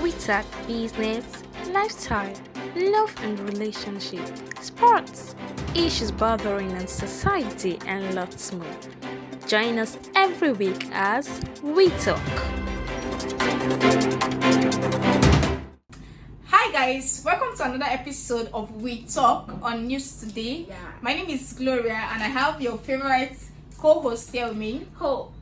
We talk business, lifestyle, love and relationship, sports, issues bothering in society, and lots more. Join us every week as we talk. Hi guys, welcome to another episode of We Talk on News Today. My name is Gloria and I have your favorite co-host here with me, Hope.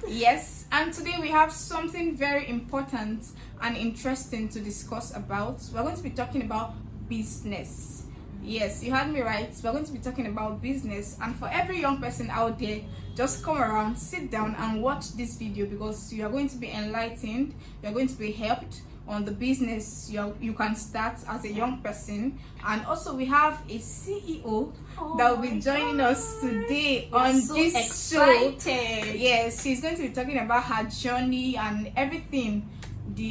Yes, and today we have something very important and interesting to discuss about. We're going to be talking about business. Yes, you heard me right. We're going to be talking about business, and for every young person out there, just come around, sit down and watch this video because you are going to be enlightened, you're going to be helped on the business you can start as a young person. And also we have a CEO that will be joining us today on this show. Yes, she's going to be talking about her journey and everything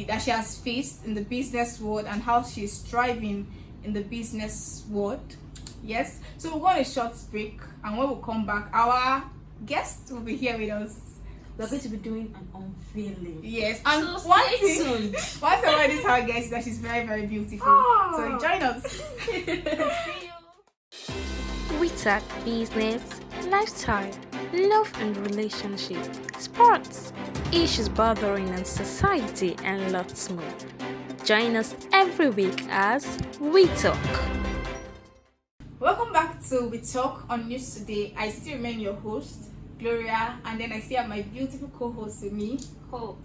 that she has faced in the business world and how she's thriving in the business world. Yes, so we'll go on a short break, and when we come back, our guest will be here with us. We're going to be doing an unveiling. Yes, and So one stay thing, tuned. one thing about this our guest is that she's very, very beautiful. So join us. See you. We talk business, lifestyle, love and relationship, sports, issues bothering in society, and lots more. Join us every week as we talk. Welcome back to We Talk on News Today. I still remain your host, Gloria, and then I still have my beautiful co-host with me, Hope.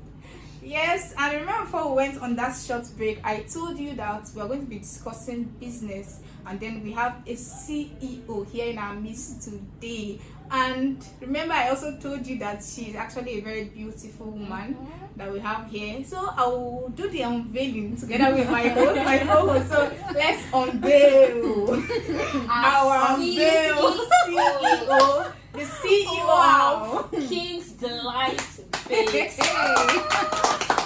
Yes, and remember before we went on that short break, I told you that we are going to be discussing business, and then we have a CEO here in our midst today. And remember, I also told you that she's actually a very beautiful woman that we have here. So I will do the unveiling together with my co-host. So let's unveil our CEO, the CEO of King's Delight Bakes.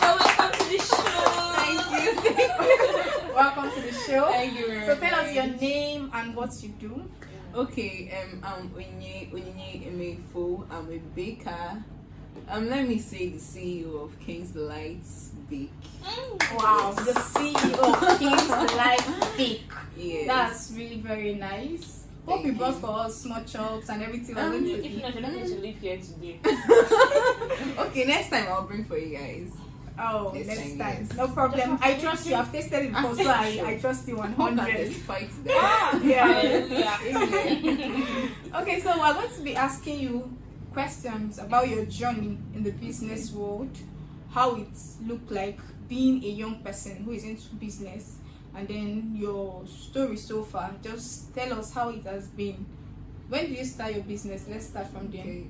Welcome to the show. Thank you. Welcome to the show. Thank you very So much. tell us your name and what you do. Okay, I'm Onyinye Emefo. I'm a baker. Let me say the CEO of King's Delights Bake. Wow, the CEO of King's Delight Bake. Yes. That's really very nice. Hope you Thank brought you. for us small chops and everything. We're going to If eat. not, you're not going to live here today. Okay, next time I'll bring for you guys. Oh, Next next time, time. yes. No problem. I trust you. I've tasted it before, so I trust you Who can 100. testify to that? Yeah. Okay, so we're going to be asking you questions about your journey in the business world, how it looked like being a young person who is into business, and then your story so far. Just tell us how it has been. When did you start your business? Let's start from there. Okay,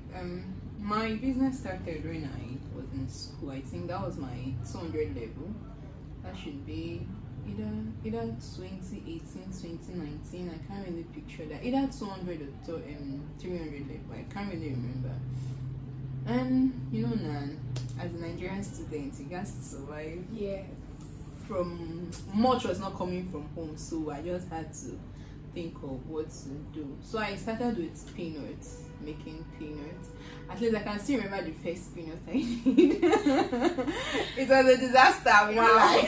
my business started when I was in school. I think that was my 200 level. That should be either 2018, 2019. I can't really picture that. Either 200 or 300 level. I can't really remember. And you know, Nan, as a Nigerian student, you got to survive. Yeah. From much was not coming from home, so I just had to think of what to do. So I started with peanuts, making peanuts. At least I can still remember the first peanut I made. It was a disaster, I will not lie.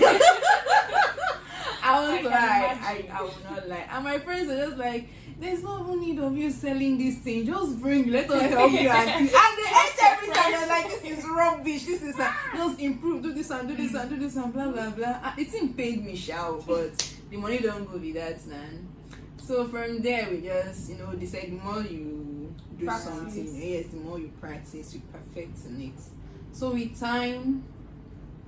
I was I will not lie. And my friends were just like, there's no even need of you selling this thing. Just bring, let us help you. And they ate everything. They're like, this is rubbish. This is just improve, do this and do this and do this and blah blah blah. It didn't pay me shall, but the money don't go with that, man. So from there we just, decide the more you do Practice. something, yes, the more you practice, you perfect in it. So with time,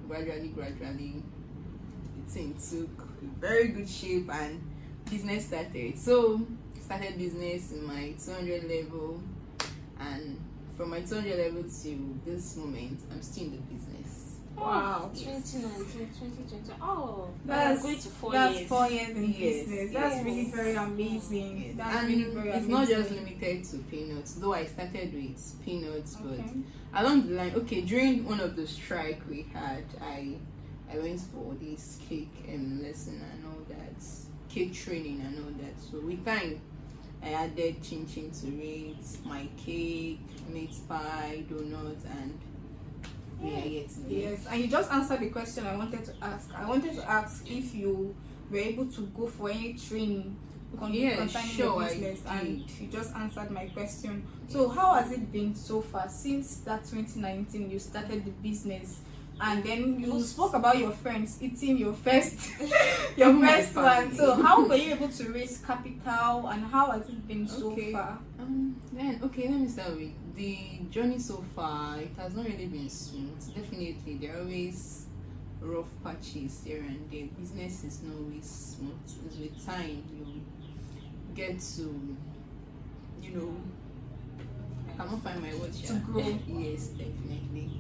gradually, the thing took very good shape and business started. So started business in my 200 level, and from my 200 level to this moment, I'm still in the business. Wow. 2019, 2020. Oh, That's going to 4 that's years. 4 years in Yes, business. That's yes. really very amazing. That's And really very it's amazing. not just limited to peanuts, though I started with peanuts, Okay. but along the line, during one of the strike we had, I went for this cake lesson and all that, cake training and all that. So with time, I added chin to it, my cake, meat pie, donut, and we are here today. Yes, and you just answered the question I wanted to ask. I wanted to ask if you were able to go for any training concerning sure, your business, I did. and you just answered my question. So how has it been so far since that 2019 you started the business? And then you spoke about your friends eating your first your My first one. family. So how were you able to raise capital, and how has it been so far? Then okay, let me start with the journey so far. It has not really been smooth. Definitely, there are always rough patches here and there. Business is not always smooth. It's with time you get to, I cannot find my words. To grow. Yes, definitely.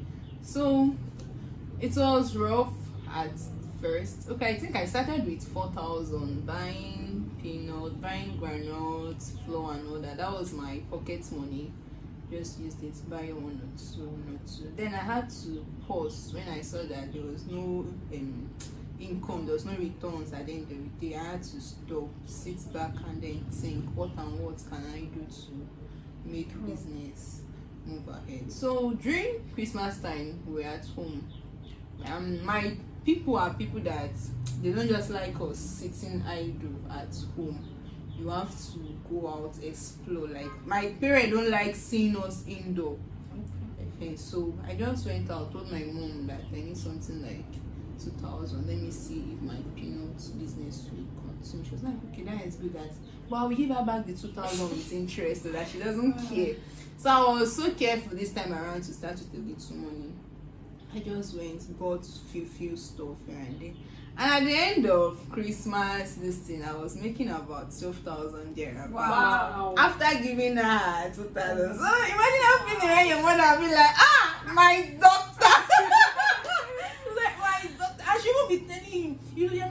So it was rough at first. Okay, I think I started with 4,000 buying peanut, buying granules, flour and all that. That was my pocket money. Just used it to buy one or two. Then I had to pause when I saw that there was no income, there was no returns at the end of the day. I had to stop, sit back and then think what can I do to make business move ahead. So during Christmas time we were at home. My people are people that they don't just like us sitting idle at home. You have to go out, explore. Like my parents don't like seeing us indoor. Okay, so I just went out, told my mom that I need something like 2,000. Let me see if my peanut business will continue. She was like, okay, that is good. But I will give her back the 2,000 with interest so that she doesn't care. So I was so careful this time around to start with a little money. I just went, bought few stuff here and there. And at the end of Christmas, this thing, I was making about 12,000 there. Wow. After giving her 2,000. So imagine how feeling when your mother will be like, my doctor. It's like, my doctor. And she won't be telling you, you're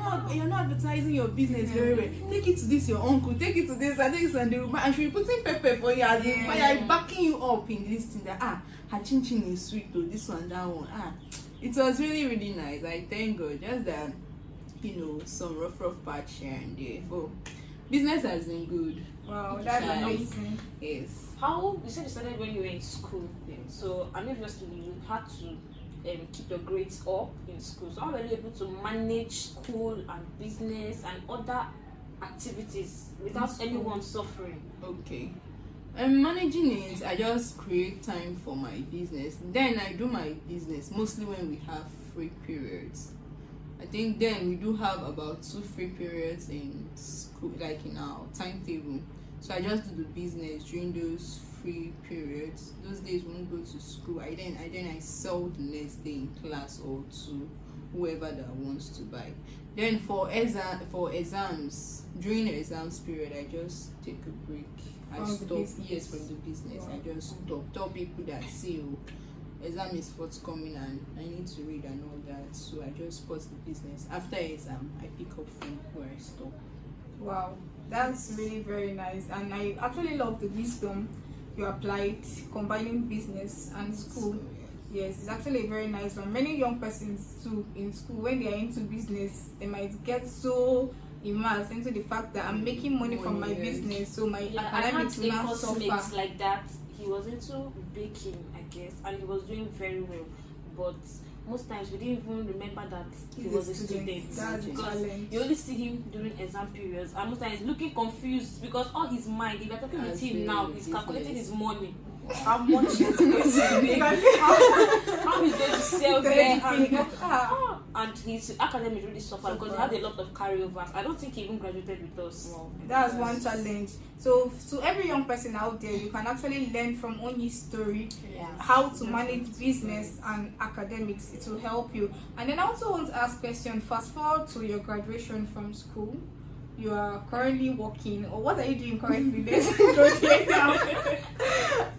not advertising your business very well. Take it to this, your uncle. Take it to this, and this, and and she'll be putting pepper for you as in fire, backing you up in this thing that, her chin chin is sweet though, this one, that one. It was really, really nice. I thank God. Just that, some rough patch here and there. But business has been good. Wow, that's amazing. Yes. How you said you started when you were in school, so obviously you had to keep your grades up in school. So how were you able to manage school and business and other activities without anyone suffering? Okay. Managing it, I just create time for my business. Then I do my business mostly when we have free periods. I think then we do have about 2 free periods in school, like in our timetable. So I just do the business during those free periods. Those days we won't go to school. I sell the next day in class or to whoever that wants to buy. Then for exams, during the exams period, I just take a break. I stop. Yes, from the business. Wow. I just stop. Tell people that exam is forthcoming and I need to read and all that. So I just pause the business. After exam, I pick up from where I stop. Wow, that's really very nice, and I actually love the wisdom you applied combining business and school. Yes, it's actually a very nice one. Many young persons too in school, when they are into business, they might get so immersed into the fact that I'm making money from my business, so my academics will not suffer. Like that. He was into baking, I guess, and he was doing very well. But most times we didn't even remember that he was a student. That's because you only see him during exam periods, and most times looking confused because all his mind, if you're talking with him now, he's calculating his money. How much he's going to make, how he's going to sell there, and his academic really suffered because he had a lot of carryovers. I don't think he even graduated with us. Wow. That's one challenge. So to every young person out there, you can actually learn from Onyi's story how to manage business and academics. It will help you. And then I also want to ask a question. Fast forward to your graduation from school. You are currently working, or what are you doing currently?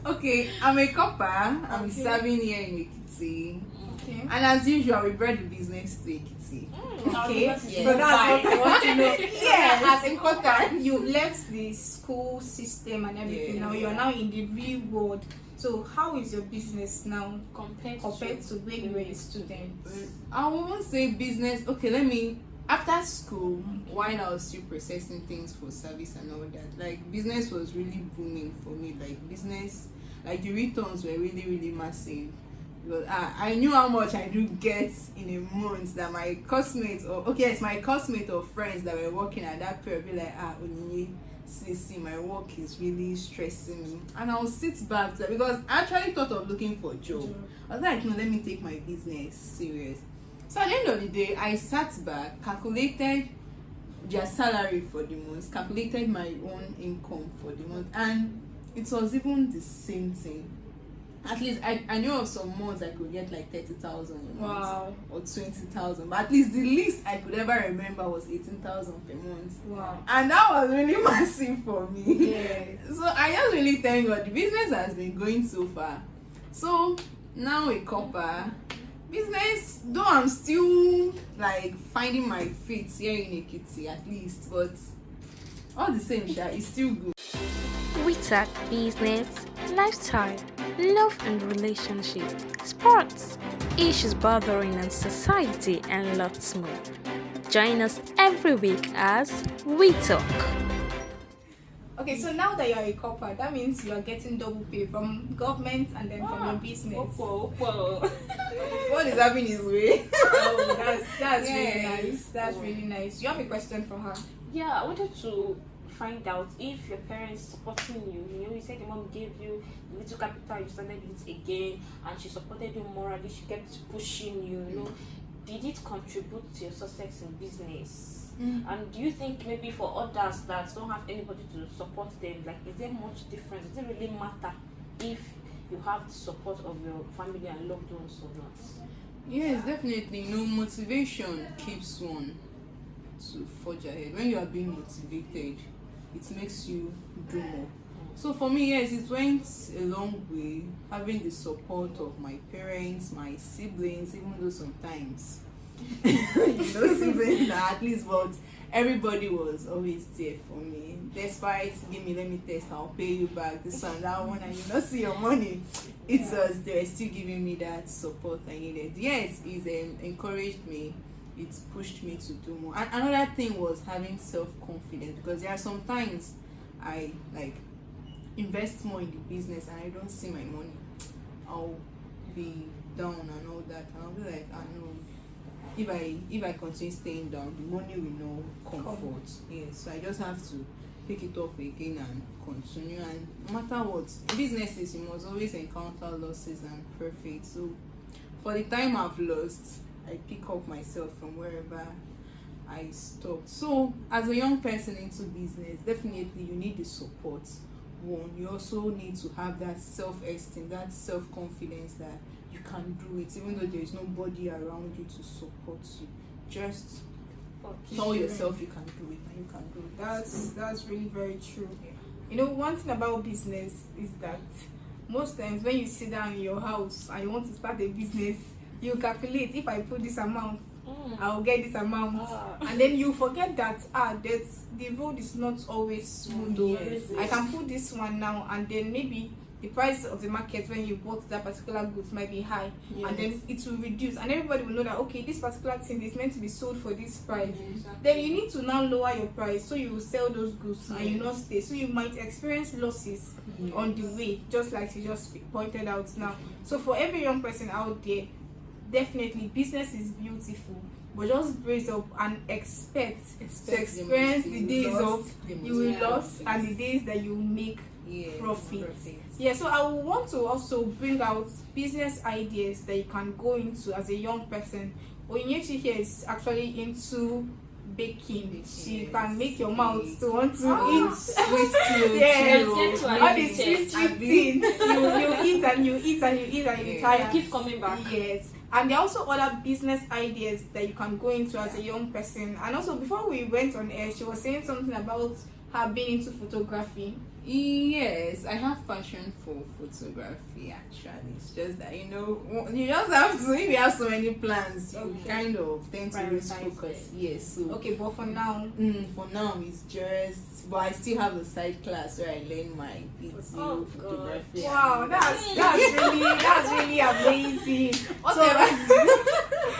Okay, I'm a copper. I'm serving here in Ekiti. Okay. And as usual, we brought the business to Ekiti. Okay, Yes. so that's what I want to know. Yes, as a copper, you left the school system and everything. Now you are now in the real world. So how is your business now compared to when you were a student? I won't say business. Okay, after school, while I was still processing things for service and all that, like business was really booming for me. Like business, like the returns were really, really massive. because I knew how much I do get in a month, that my classmates my classmates or friends that were working at that period be like, Onyinye, see, my work is really stressing me, and I'll sit back there, because I actually thought of looking for a job. I was like, no, let me take my business serious. So at the end of the day, I sat back, calculated their salary for the month, calculated my own income for the month, and it was even the same thing. At least I knew of some months I could get like 30,000 a month. Wow. Or 20,000, but at least the least I could ever remember was 18,000 per month. Wow. And that was really massive for me. Yes. So I just really thank God the business has been going so far. So now with Copper business, though I'm still like finding my feet here in Ekiti at least, but all the same, that is still good. We talk business, lifestyle, love and relationship, sports, issues bothering in society, and lots more. Join us every week as we talk. Okay, so now that you are a corporate, that means you are getting double pay from government and then from your business. What is happening is way. Oh, that's really Yes. nice. That's really nice. You have a question for her? Yeah, I wanted to find out if your parents supporting you. You know, you said your mom gave you little capital, you started it again, and she supported you morally. She kept pushing you. You know, did it contribute to your success in business? And do you think maybe for others that don't have anybody to support them, like, is there much difference? Does it really matter if you have the support of your family and loved ones or not? Yes, definitely. You know, motivation keeps one to forge ahead. When you are being motivated, it makes you do more. So for me, yes, it went a long way, having the support of my parents, my siblings, even though sometimes siblings are at least, but everybody was always there for me. Despite, give me, let me test, I'll pay you back, this one, that one, and you not see your money. It was, they were still giving me that support I needed. Yes, it encouraged me. It pushed me to do more. And another thing was having self-confidence, because there are some times I like invest more in the business and I don't see my money. I'll be down and all that, and I'll be like, I know if I continue staying down, the money will not comfort. Yes, so I just have to pick it up again and continue. And no matter what, businesses, you must always encounter losses and profits. So for the time I've lost, I pick up myself from wherever I stopped. So as a young person into business, definitely you need the support. One, you also need to have that self-esteem, that self-confidence that you can do it, even though there is nobody around you to support you. Just tell yourself you can do it, and you can do it. That's really very true. You know, one thing about business is that most times when you sit down in your house and you want to start a business, you calculate, if I put this amount, I'll get this amount, and then you forget that the road is not always smooth. Yes. I can put this one now, and then maybe the price of the market when you bought that particular goods might be high, and then it will reduce, and everybody will know that, okay, this particular thing is meant to be sold for this price. Then you need to now lower your price so you will sell those goods and you not stay. So you might experience losses on the way, just like you just pointed out now. So for every young person out there, definitely business is beautiful, but just brace up and expect to experience the days of you will lose and the days that you make profit. Yeah, so I would want to also bring out business ideas that you can go into as a young person. Onyinyechi here is actually into baking. She can make your mouth to want to eat sweet too. Yes, all the sweet things. You eat and you eat and you eat and you tire. Keep coming back. Yes. And there are also other business ideas that you can go into as a young person. And also, before we went on air, she was saying something about her being into photography. Yes, I have passion for photography actually. It's just that, you know, you just have to, if you have so many plans, you kind of tend to lose focus. Yes, so Okay, but for now, it's just, but I still have a side class where I learn my video photography. wow, that's really amazing. Whatever.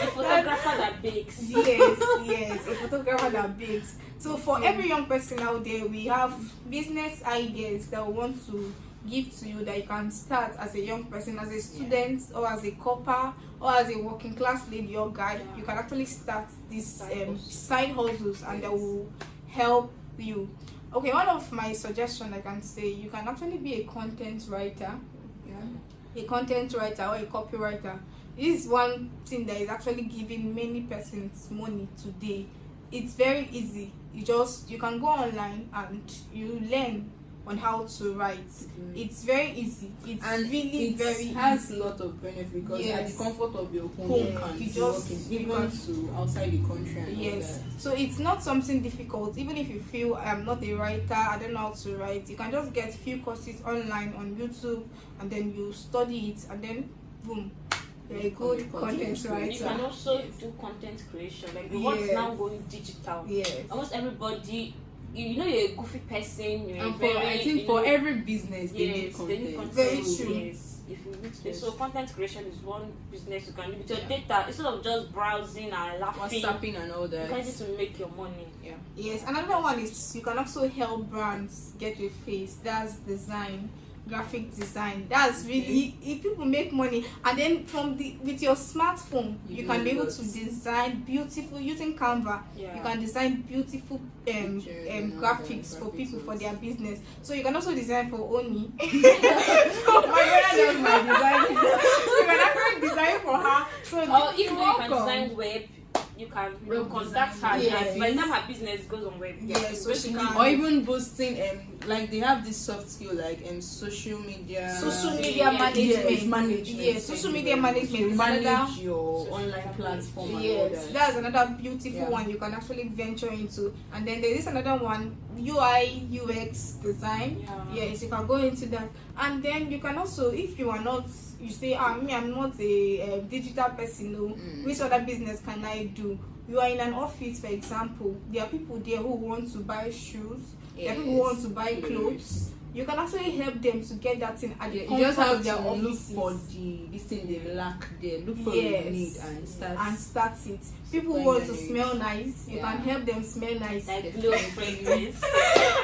A photographer that bakes. Yes, a photographer that bakes. So for every young person out there, we have business ideas that we want to give to you that you can start as a young person, as a student, or as a copper, or as a working class lady or guy. You can actually start these side hustles, and they will help you. Okay, one of my suggestions I can say, you can actually be a content writer, a content writer or a copywriter. This is one thing that is actually giving many persons money today. It's very easy. You can go online and you learn on how to write. It's very easy. It's and really it very has easy. a lot of benefit because Yes. at the comfort of your home, Home, you can you be just- working, you even can- to outside the country and all Yes, that. so it's not something difficult. Even if you feel I'm not a writer, I don't know how to write, you can just get few courses online on YouTube, and then you study it, and then boom, you're a Become a good content content creator. You can writer. also Yes. do content creation. Like the world's Yes. now going digital. Yes. Almost everybody, you know, you're a goofy person. You're And a for very, I think you for know, every business they yes, need they need content. Very So, true. Yes, if you need to. Yes. So content creation is one business you can do with your Yeah. data instead of just browsing and laughing. WhatsApping and all You that. can use it to make your money. Yeah. Yes, another one is you can also help brands get a face. That's design, graphic design. That's really if people make money, and then with your smartphone You you do can be a able lot. to design beautiful using Canva. Yeah. You can design beautiful Pictures and all graphics that, for graphics people for also. their business. So you can also design for Oni. So my brother does my design. You can actually design for her. So Or if you're you can welcome. design web, you can Web contact design. her. Yes. By the time her business goes on web, Yes, so she basically- can- Or even boosting like they have this soft skill like social media Social media Yes, management. Yes, management. Yes, social Thank you media very much. management You is manage another. your Social online media platform and all Yes, that. that's another beautiful Yeah. one you can actually venture into. And then there is another one, UI UX design. Yeah. Yes, you can go into that. And then you can also, if you are not, you say, me, I'm not a digital person. No, which other business can I do? You are in an office, for example. There are people there who want to buy shoes. There are people who want to buy clothes. You can actually help them to get that thing at the You comfort just have of their to look offices. for this thing they lack there. Look for what you need and start. it. People Supplying want to their needs. smell nice. You Yeah. can help them smell nice. like glow fragrance.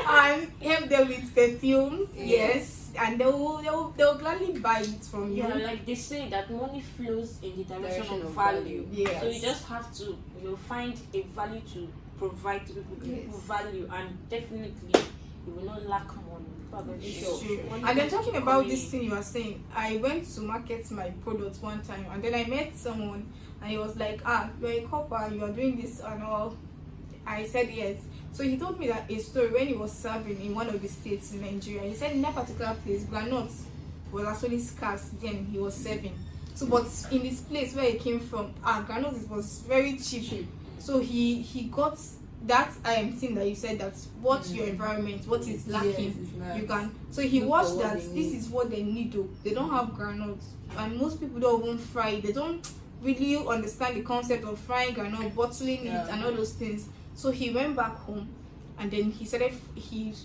And help them with perfumes. Yes. Yes. And they'll gladly buy it from you. Yeah, like they say that money flows in the direction of value. value. Yes. So you just have to, find a value to provide to people, give people Yes. value, and definitely you will not lack money. People are going to It's show. true. Money And then is talking about coming this in. thing you are saying, I went to market my product one time, and then I met someone, and he was like, you're a copper, you are doing this and all. I said yes. So he told me that a story when he was serving in one of the states in Nigeria. He said in that particular place, granite was actually scarce then he was serving. So, but in this place where he came from, granite was very cheap. So he got that thing that you said, that what's your environment, what is lacking, Yes, it's nice. you can. So he Look watched for what that they this need. is what they need. Though they don't have granules, and most people don't even fry it. They don't really understand the concept of frying granule, bottling it, and all those things. So he went back home, and then he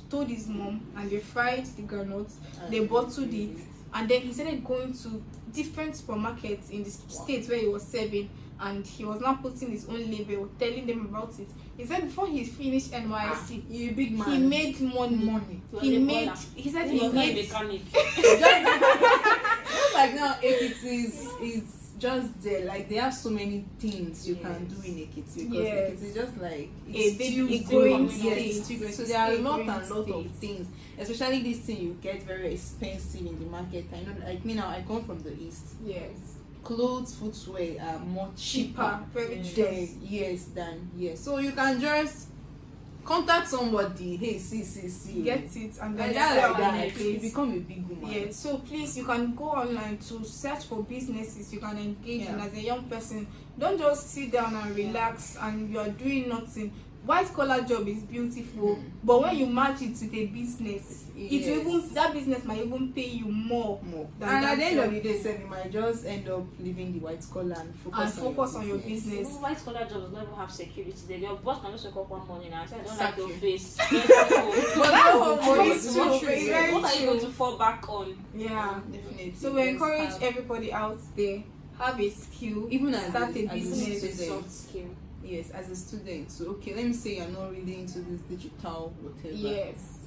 told his mom, and they fried the granules, they bottled it, and then he started going to different supermarkets in the states where he was serving, and he was now putting his own label, telling them about it. He said before he finished NYSC, You're a big man. he made money. money. He was a made. baller. He said He he was not a made. mechanic. Just like now, Ekiti is just there. Like they have so many things you can do in Ekiti because Yes. Ekiti is just like A big- still a growing. growing Yes, state. it's still growing. So It's there are a still a lot growing and lot of state. things. Especially this thing you get very expensive in the market. I know, like me now, I come from the east. Yes. Clothes, footwear are more cheaper Very there, yes, than here. So you can just contact somebody. Hey, see. Get it and then And that sell like on that, the you place. become a big woman. Yeah, so please, you can go online to search for businesses you can engage in Yeah. as a young person. Don't just sit down and relax and you are doing nothing. White collar job is beautiful, but when you match it with a business, Yes. that business might even pay you more. Than And that at the end job. of the day, you might just end up leaving the white collar and focus on your business. Even white collar jobs don't even have security. Your boss can just wake up one morning and say, I don't Sack like your you. face. But that's what What money is is true, for. true, It's yeah. very What are you going true. to fall back on? Yeah. Definitely. So we Just encourage have- everybody out there, have a skill, Even as start a as business. student. Soft skill. Yes, as a student. So okay, let me say you're not really into this digital whatever. Yes.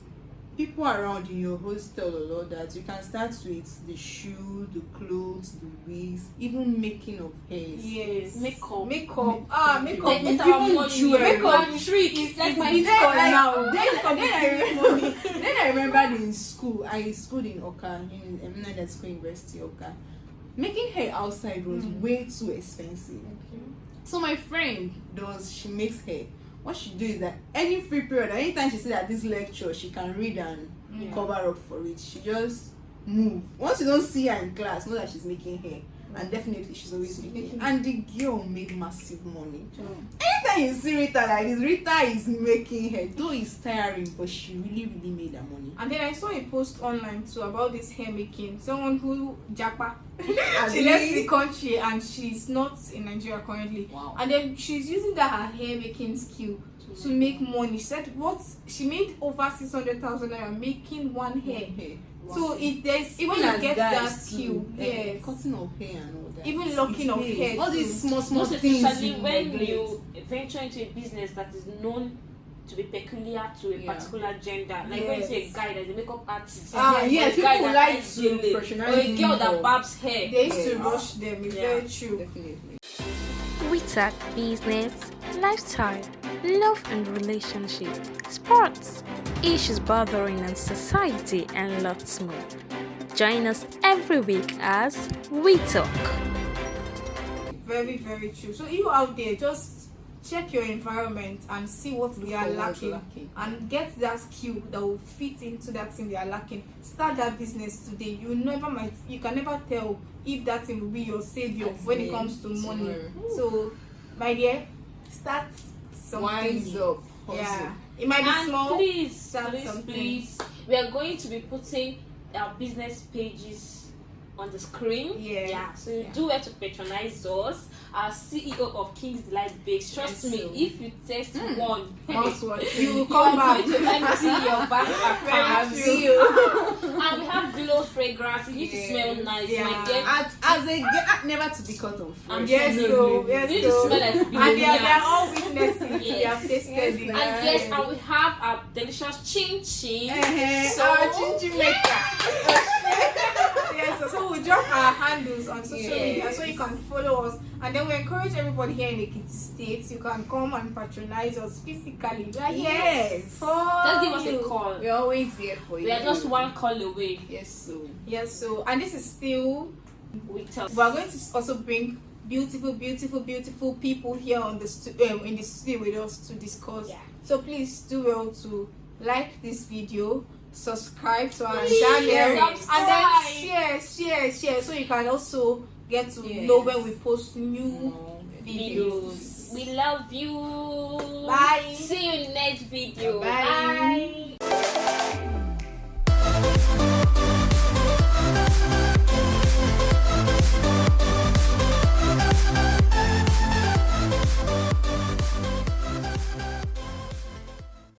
people around in your hostel or all that, you can start with the shoe, the clothes, the wigs, even making of hairs. Yes. Makeup. Makeup. Makeup. Like, It's it's our even money. jewelry. Makeup trick. It's like my Bitcoin now. Then I remembered in school, I schooled in Oka, in Eminent School University, Oka. Making hair outside was way too expensive. So my friend she makes hair. What she do is that any free period, anytime she see that this lecture, she can read and cover up for it. She just move. Once you don't see her in class, know that she's making hair. And definitely she's always making hair. And the girl made massive money. Anytime you see Rita like this, Rita is making hair. Though it's tiring, but she really made her money. And then I saw a post online too about this hair making. Someone who japa. She Really? left the country and she's not in Nigeria currently. Wow. And then she's using that her hair making skill to make money. She said she made over 600,000 naira making one hair. So there's even you get that skill, yes. Cutting of hair and all that. Even locking of pays. hair All too. these small Most things. especially you when neglect. you venture into a business that is known to be peculiar to a particular gender. Like when you see a guy that's a makeup artist, yes, or a guy people that like likes to gele, patronize or a girl more. that barbs hair. They used to Yes. rush them, it's very true. Definitely. We talk business, lifestyle, love and relationship, sports, issues bothering in society, and lots more. Join us every week as We Talk. Very, very true. So you out there, just check your environment and see what they are for what's lacking, lacking. and get that skill that will fit into that thing they are lacking. Start that business today. You can never tell if that thing will be your savior when it comes to money. So my dear, start something. Wise up. Yeah, Hustle. it might be And small. please, start something. please, we are going to be putting our business pages on the screen. Yes. Yeah. So you do have to patronize us. Our CEO of King's Delight Bakes. Trust Yes, me, so. if you test one, Mouthwash. You will you come are back. going to empty your bank account. See you. And we have glow fragrance. You need to smell nice, my dear. As a girl, never to be cut on fresh. Yes, so yes, You need to so. smell like And they are billionaires. all witnesses. They Yes. have tasted Yes, it. ma'am. And yes, and we have our delicious chin chin. Our ginger maker. Yes, so we drop our handles on social media so you can follow us, and then we encourage everybody here in Ekiti State. You can come and patronize us physically. We are here Yes. for Just give us you. a call. We're always here for you. We are just one call away. Yes, so. Yes, so and this is still. We tell. We are going to also bring beautiful people here on the in the studio with us to discuss. Yeah. So please do well to like this video, subscribe to our Please, channel, subscribe. and then share so you can also get to Yes. know when we post new Videos. We love you. Bye. See you in next video. Bye.